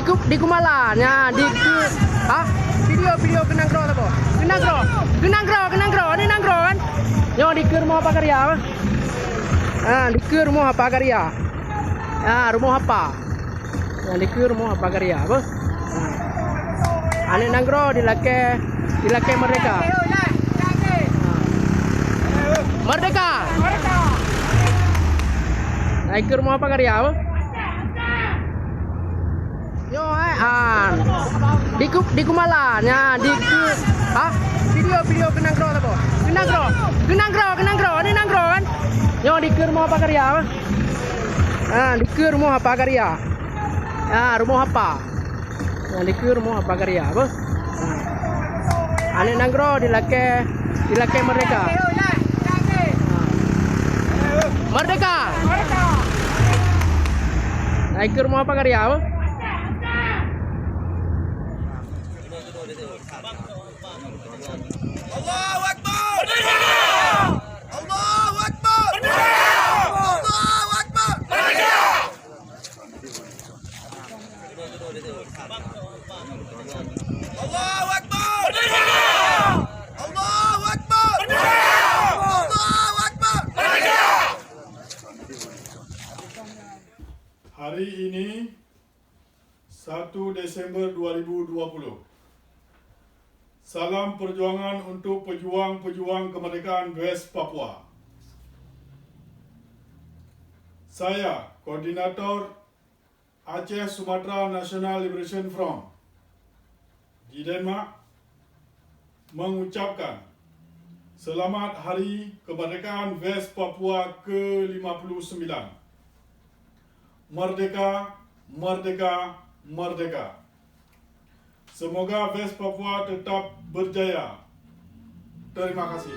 Yo di kumalanya video kenang kro apa? Kenang kro kan? Yo di rumah apa karya apa? Di rumah apa karya? Rumah apa? Di rumah apa karya apa? Ane nangro di lake merdeka. Merdeka. Di rumah apa karya apa? Yo di kumalanya video kenang kro apa? Kenang kro kan? Yo di rumah apa karya apa? Di rumah apa karya? Rumah apa? Di rumah apa karya apa? Ane nangro di lake merdeka. Merdeka. Di rumah apa karya apa? Allahu Akbar! Allahu Akbar! Allahu Akbar! Allahu Akbar! Allahu Akbar! Allahu Akbar! Hari ini 1 Desember 2020. Salam perjuangan untuk pejuang-pejuang kemerdekaan West Papua. Saya, Koordinator Aceh Sumatera National Liberation Front di Denmark, mengucapkan Selamat Hari Kemerdekaan West Papua ke-59. Merdeka, merdeka, merdeka. Semoga West Papua tetap berjaya. Terima kasih.